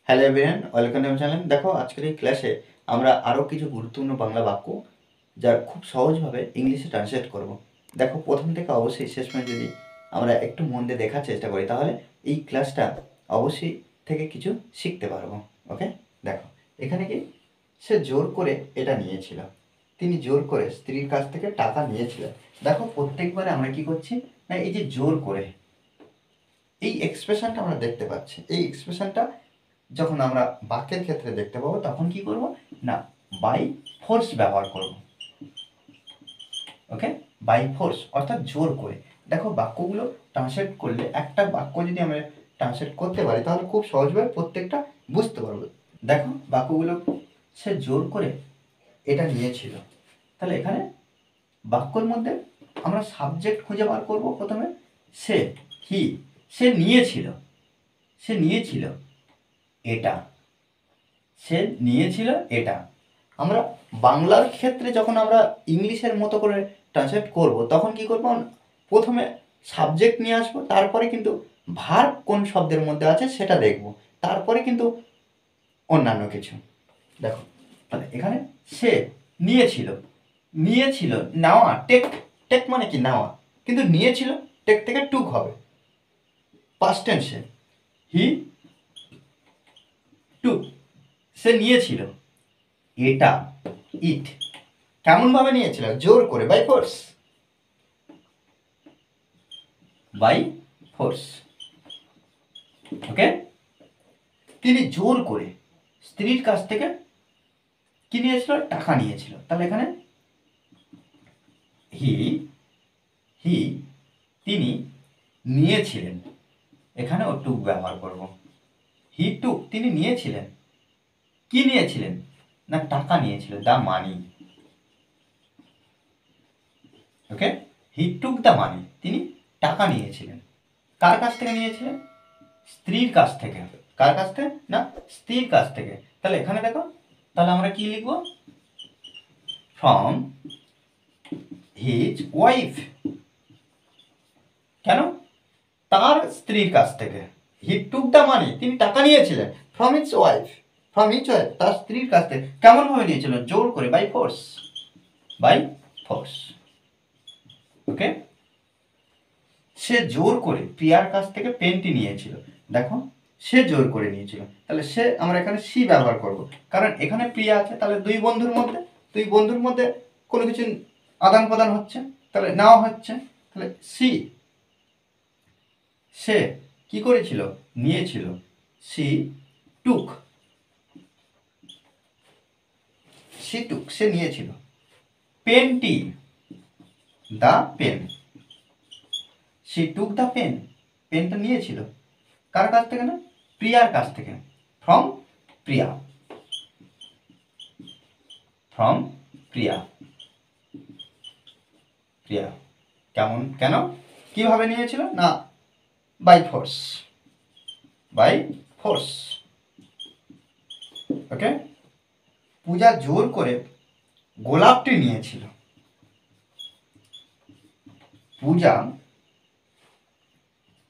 Hello everyone, welcome to my channel. দেখো আজকের এই ক্লাসে আমরা আরও কিছু গুরুত্বপূর্ণ বাংলা বাক্য যা খুব সহজভাবে ইংলিশে ট্রান্সলেট করব। দেখো প্রথম থেকে অবশ্যই শেষ পর্যন্ত যদি আমরা একটু মন দিয়ে দেখার চেষ্টা করি তাহলে এই ক্লাসটা অবশ্যই থেকে কিছু শিখতে পারবো। ওকে, দেখো এখানে কি সে জোর করে এটা নিয়েছিল, তিনি জোর করে স্ত্রীর কাছ থেকে টাকা নিয়েছিলেন। দেখো প্রত্যেকবারে আমরা কি করছি না, এই যে জোর করে এই এক্সপ্রেশনটা আমরা দেখতে পাচ্ছি। এই এক্সপ্রেশনটা যখন আমরা বাক্যের ক্ষেত্রে দেখতে পাবো তখন কি করব না, বাই ফোর্স ব্যবহার করব। ওকে, বাই ফোর্স অর্থাৎ জোর করে। দেখো বাক্যগুলো ট্রান্সলেট করলে একটা বাক্য যদি আমরা ট্রান্সলেট করতে পারি তাহলে খুব সহজভাবে প্রত্যেকটা বুঝতে পারবো। দেখো বাক্যগুলো সে জোর করে এটা নিয়েছিল, তাহলে এখানে বাক্যর মধ্যে আমরা সাবজেক্ট খুঁজে বার করব। প্রথমে সে, হি, সে নিয়েছিল, সে নিয়েছিল এটা, সে নিয়েছিল এটা। আমরা বাংলার ক্ষেত্রে যখন আমরা ইংলিশের মতো করে ট্রান্সলেট করব তখন কি করব, প্রথমে সাবজেক্ট নিয়ে আসবো, তারপরে কিন্তু ভার্ব কোন শব্দের মধ্যে আছে সেটা দেখব, তারপরে কিন্তু অন্যান্য কিছু। দেখো তাহলে এখানে সে নিয়েছিল, নিয়েছিল নেওয়া, টেক, টেক মানে কি নেওয়া, কিন্তু নিয়েছিল টেক থেকে টুক হবে, পাস্ট টেন্সে। হি টুক, সে নিয়েছিল এটা, ইট। কেমনভাবে নিয়েছিল? জোর করে, বাই ফোর্স, বাই ফোর্স। ওকে, তিনি জোর করে স্ত্রীর কাছ থেকে কি নিয়েছিল? টাকা নিয়েছিল। তাহলে এখানে হি, হি তিনি নিয়েছিলেন, এখানেও টুক ব্যবহার করব। হি টুক, তিনি নিয়েছিলেন। কি নিয়েছিলেন? না টাকা নিয়েছিল, দা মানি। ওকে, হি টুক দ্য মানি, তিনি টাকা নিয়েছিলেন। কার কাছ থেকে নিয়েছিলেন? স্ত্রীর কাছ থেকে। কার কাছ থেকে? না স্ত্রীর কাছ থেকে। তাহলে এখানে দেখো, তাহলে আমরা কি লিখব? From his wife. কেন? তার স্ত্রীর কাছ থেকে। হি টুক দ্য মানি, তিনি টাকা নিয়েছিলেন। From his wife, from his wife, তার স্ত্রীর কাছ থেকে। কেমন ভাবে নিয়েছিলেন? জোর করে, বাই ফোর্স, বাই ফোর্স। ওকে, সে জোর করে প্রিয়ার কাছ থেকে পেনটি নিয়েছিল। দেখো সে জোর করে নিয়েছিল, তাহলে সে আমরা এখানে সি ব্যবহার করব, কারণ এখানে প্রিয়া আছে, তাহলে দুই বন্ধুর মধ্যে কোনো কিছু আদান প্রদান হচ্ছে, তাহলে নেওয়া হচ্ছে, তাহলে সি, সে কি করেছিল? নিয়েছিল। সি টুক, সি টুক, সে নিয়েছিল পেনটি, the pen. She took the pen, পেনটা নিয়েছিল কার কাছ থেকে? না প্রিয়ার কাছ থেকে। From Priya, from Priya, Priya. কেমন, কেন, কিভাবে নিয়েছিল? না by force, by force. Okay, Puja জোর করে গোলাপটি নিয়েছিল। পূজা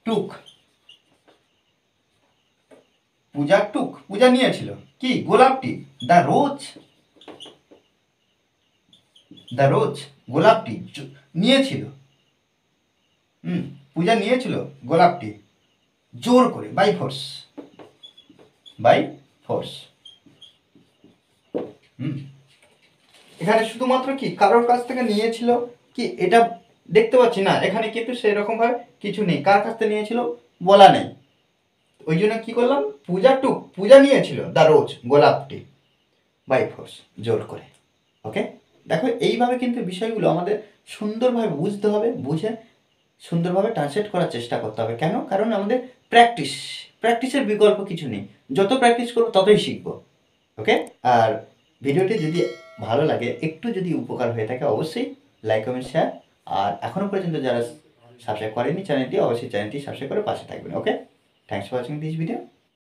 টুক, পূজা টুক, পূজা নিয়েছিল কি? গোলাপটি, দ্য রোজ, দ্য রোজ, গোলাপটি নিয়েছিল। পূজা নিয়েছিল গোলাপটি জোর করে, বাই ফোর্স, বাই ফোর্স। এখানে শুধুমাত্র কি কারোর কাছ থেকে নিয়েছিল কি এটা দেখতে পাচ্ছি না, এখানে কিন্তু সেরকম ভাবে কিছু নেই, কার কাছ থেকে নিয়েছিল বলা নেই। ওই জন্য কি করলাম, পূজা টুক, পূজা নিয়েছিল দ্য রোজ, গোলাপটি, বাই ফোর্স, জোর করে। ওকে, দেখো এইভাবে কিন্তু বিষয়গুলো আমাদের সুন্দরভাবে বুঝতে হবে, বুঝে সুন্দরভাবে ট্রান্সলেট করার চেষ্টা করতে হবে। কেন? কারণ আমাদের প্র্যাকটিস, প্র্যাকটিসের বিকল্প কিছু নেই, যত প্র্যাকটিস করবো ততই শিখবো। ওকে, আর ভিডিওটি যদি ভালো লাগে, একটু যদি উপকার হয়ে থাকে, অবশ্যই লাইক কমেন্ট শেয়ার, আর এখনও পর্যন্ত যারা সাবস্ক্রাইব করেনি চ্যানেলটি, অবশ্যই চ্যানেলটি সাবস্ক্রাইব করে পাশে থাকবেন। Okay, thanks for watching this video.